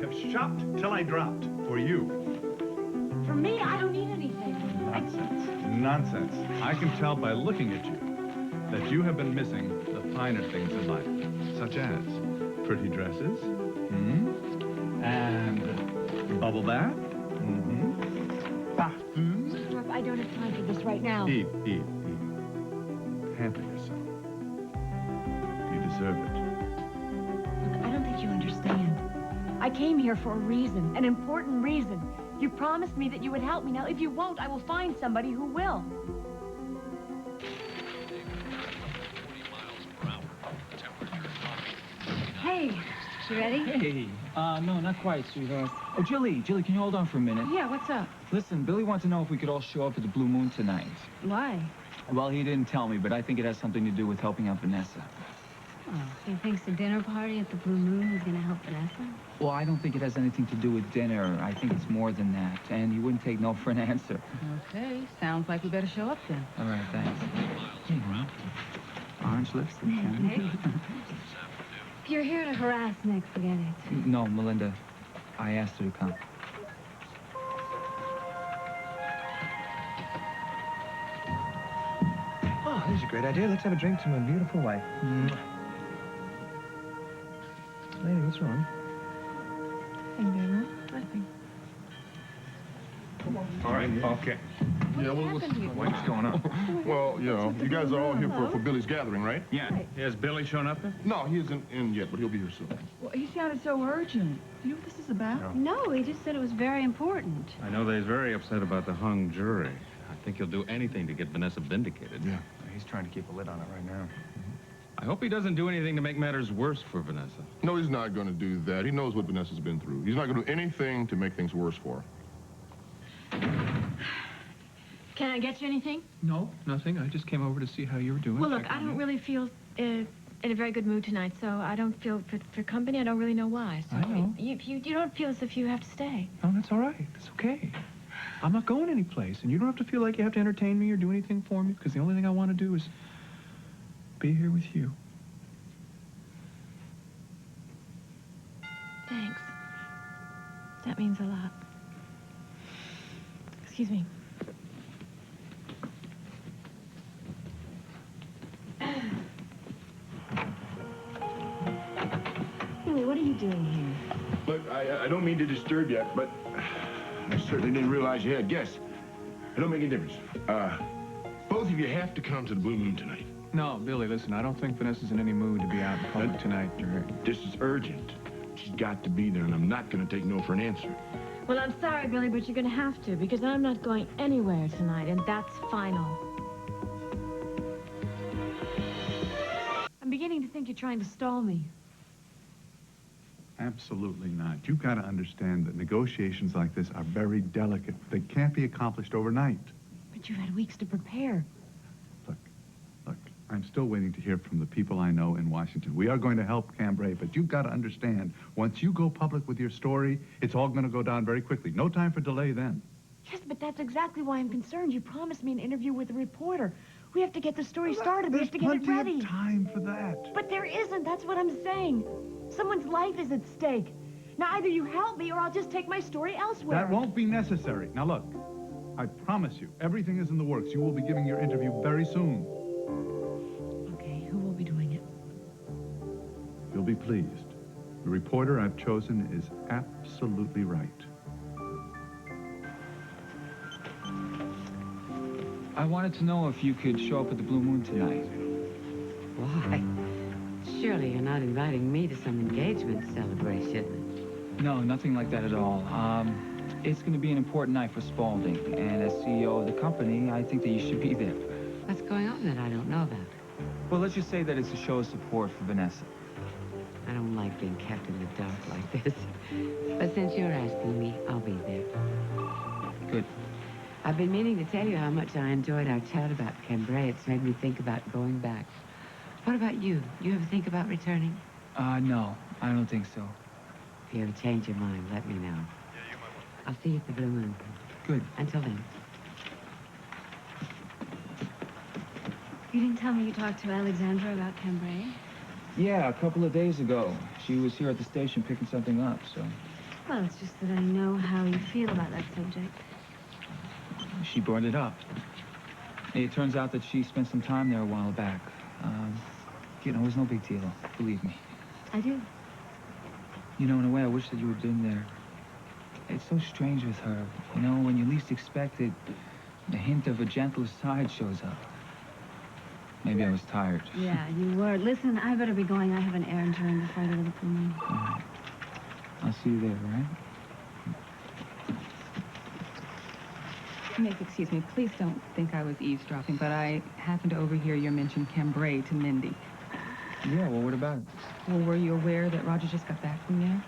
have shopped till I dropped for you. For me, I don't need anything. Nonsense. Nonsense. I can tell by looking at you that you have been missing the finer things in life, such as pretty dresses, and bubble bath, parfum. Stop, I don't have time for this right now. Eve. Pamper yourself. You deserve it. Look, I don't think you understand. I came here for a reason, an important reason. You promised me that you would help me. Now, if you won't, I will find somebody who will. Hey, you ready? Hey, no, not quite, sweetheart. Oh, Gilly, can you hold on for a minute? Yeah, what's up? Listen, Billy wants to know if we could all show up at the Blue Moon tonight. Why? Well, he didn't tell me, but I think it has something to do with helping out Vanessa. Oh, he thinks the dinner party at the Blue Moon is going to help Vanessa? Well, I don't think it has anything to do with dinner. I think it's more than that, and he wouldn't take no for an answer. Okay, sounds like we better show up then. All right, thanks. Hey, orange lipstick, huh? If you're here to harass Nick, forget it. No, Melinda, I asked her to come. Oh, here's a great idea. Let's have a drink to my beautiful wife. Lady, what's wrong? Nothing. All right, okay. Yeah, What's going on? well, you know, you guys are all here for Billy's gathering, right? Yeah. Has Billy shown up then? No, he isn't in yet, but he'll be here soon. Well, he sounded so urgent. Do you know what this is about? No, he just said it was very important. I know that he's very upset about the hung jury. I think he'll do anything to get Vanessa vindicated. Yeah. He's trying to keep a lid on it right now. I hope he doesn't do anything to make matters worse for Vanessa. No, he's not going to do that. He knows what Vanessa's been through. He's not going to do anything to make things worse for her. Can I get you anything? No, nothing. I just came over to see how you were doing. Well, look, I don't really feel in a very good mood tonight, so I don't feel for company. I don't really know why. So I know. You don't feel as if you have to stay. Oh, that's all right. It's okay. I'm not going anyplace, and you don't have to feel like you have to entertain me or do anything for me, because the only thing I want to do is be here with you. Thanks. That means a lot. Excuse me. Billy, what are you doing here? Look, I don't mean to disturb you, but I certainly didn't realize you had guests. It don't make any difference. Both of you have to come to the Blue Moon tonight. No, Billy, listen, I don't think Vanessa's in any mood to be out in public tonight. This is urgent. She's got to be there, and I'm not going to take no for an answer. Well, I'm sorry, Billy, but you're going to have to, because I'm not going anywhere tonight, and that's final. I'm beginning to think you're trying to stall me. Absolutely not. You've got to understand that negotiations like this are very delicate. They can't be accomplished overnight. But you've had weeks to prepare. Look, I'm still waiting to hear from the people I know in Washington. We are going to help Cambrai, but you've got to understand, once you go public with your story, it's all going to go down very quickly. No time for delay then. Yes, but that's exactly why I'm concerned. You promised me an interview with a reporter. We have to get the story started. We have to get it ready. There's plenty of time for that. But there isn't. That's what I'm saying. Someone's life is at stake. Now, either you help me or I'll just take my story elsewhere. That won't be necessary. Now, look, I promise you, everything is in the works. You will be giving your interview very soon. Okay, who will be doing it? You'll be pleased. The reporter I've chosen is absolutely right. I wanted to know if you could show up at the Blue Moon tonight. Why? Surely you're not inviting me to some engagement celebration. No, nothing like that at all. It's going to be an important night for Spaulding, and as CEO of the company, I think that you should be there. What's going on that I don't know about? Well, let's just say that it's a show of support for Vanessa. I don't like being kept in the dark like this. But since you're asking me, I'll be there. Good. I've been meaning to tell you how much I enjoyed our chat about Cambrai. It's made me think about going back. What about you? You ever think about returning? No, I don't think so. If you ever change your mind, let me know. I'll see you at the Blue Moon. Good. Until then. You didn't tell me you talked to Alexandra about Cambrai? Yeah, a couple of days ago. She was here at the station picking something up, so... Well, it's just that I know how you feel about that subject. She brought it up. It turns out that she spent some time there a while back. You know, it was no big deal, believe me. I do. You know, in a way, I wish that you had been there. It's so strange with her. You know, when you least expect it, the hint of a gentler side shows up. Maybe I was tired. Yeah, you were. Listen, I better be going. I have an errand to run before I go to the pool room. All right. I'll see you there, all right? Maeve, excuse me, please don't think I was eavesdropping, but I happened to overhear your mention Cambrai to Mindy. Yeah, well, what about it? Well, were you aware that Roger just got back from there?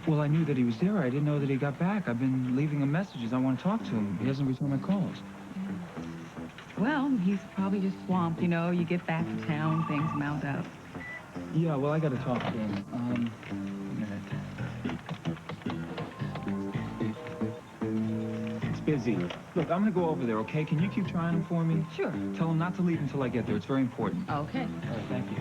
Well, I knew that he was there. I didn't know that he got back. I've been leaving him messages. I want to talk to him. He hasn't returned my calls. Well, he's probably just swamped, you know. You get back to town, things mount up. Yeah, well, I got to talk to him. A minute. It's busy. Look, I'm going to go over there, okay? Can you keep trying him for me? Sure. Tell him not to leave until I get there. It's very important. Okay. All right, thank you.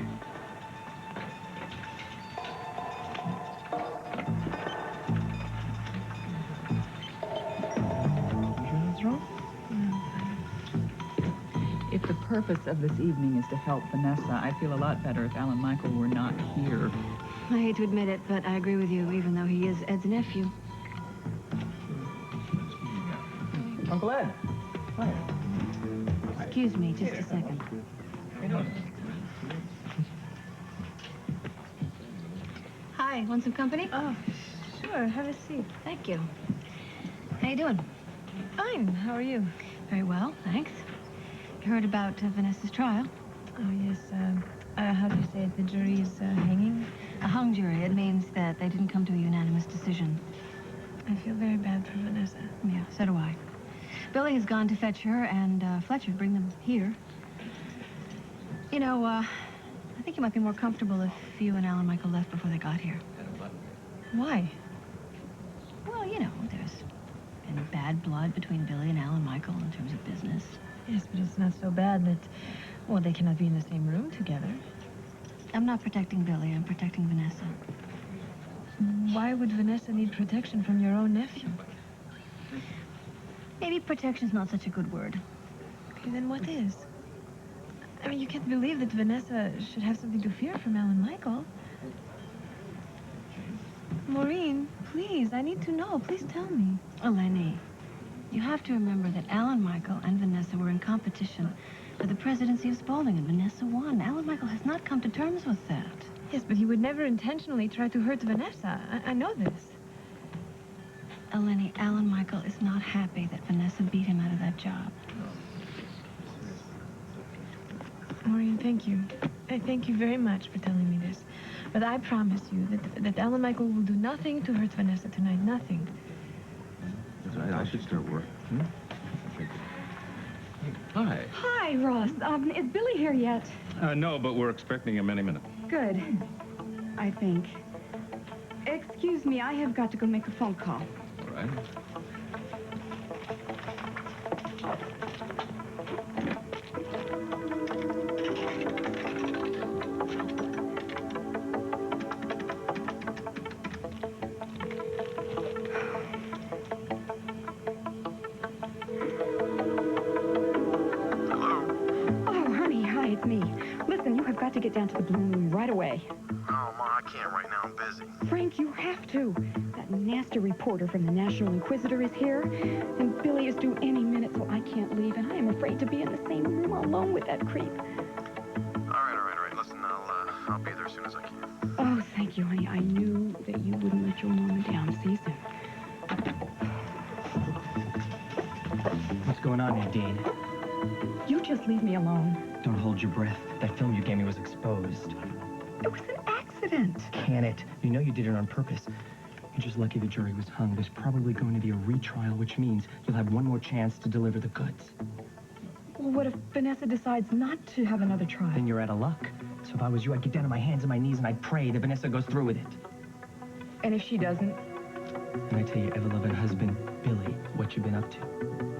If the purpose of this evening is to help Vanessa, I'd feel a lot better if Alan Michael were not here. I hate to admit it, but I agree with you, even though he is Ed's nephew. Uncle Ed. Hi. Excuse me, just a second. Hi, want some company? Oh, sure. Have a seat. Thank you. How you doing? Fine. How are you? Very well, thanks. Heard about Vanessa's trial? Oh, yes. How do you say it? The jury is hanging? A hung jury. It means that they didn't come to a unanimous decision. I feel very bad for Vanessa. Yeah, so do I. Billy has gone to fetch her, and Fletcher to bring them here. You know, I think you might be more comfortable if you and Alan Michael left before they got here. Why? Well, you know, there's been bad blood between Billy and Alan Michael in terms of business. Yes, but it's not so bad that, well, they cannot be in the same room together. I'm not protecting Billy, I'm protecting Vanessa. Why would Vanessa need protection from your own nephew? Maybe protection's not such a good word. Okay, then what is? I mean, you can't believe that Vanessa should have something to fear from Alan Michael. Maureen, please, I need to know. Please tell me. Eleni, you have to remember that Alan Michael and Vanessa were in competition for the presidency of Spaulding, and Vanessa won. Alan Michael has not come to terms with that. Yes, but he would never intentionally try to hurt Vanessa. I know this. Eleni, Alan Michael is not happy that Vanessa beat him out of that job. Maureen, thank you. I thank you very much for telling me this. But I promise you that Alan Michael will do nothing to hurt Vanessa tonight. Nothing. I should start work. Hi. Hi, Ross. Is Billy here yet? No, but we're expecting him any minute. Good. I think. Excuse me, I have got to go make a phone call. All right. Oh, honey, hi, it's me. Listen, you have got to get down to the Bloom Room right away. Oh, Ma, I can't right now. I'm busy. Frank, you have to. That nasty reporter from the National Inquisitor is here, and Billy is due any minute, so I can't leave, and I am afraid to be in the same room alone with that creep. All right. Listen, I'll be there as soon as I can. Oh, thank you, honey. I knew that you wouldn't let your mama down. See you soon. What's going on here, Dean? You just leave me alone. Don't hold your breath. That film you gave me was exposed. It was an accident. Can it? You know you did it on purpose. You're just lucky the jury was hung. There's probably going to be a retrial, which means you'll have one more chance to deliver the goods. Well, what if Vanessa decides not to have another trial? Then you're out of luck. So if I was you, I'd get down on my hands and my knees and I'd pray that Vanessa goes through with it. And if she doesn't? And I tell your ever-loving husband, Billy, what you've been up to.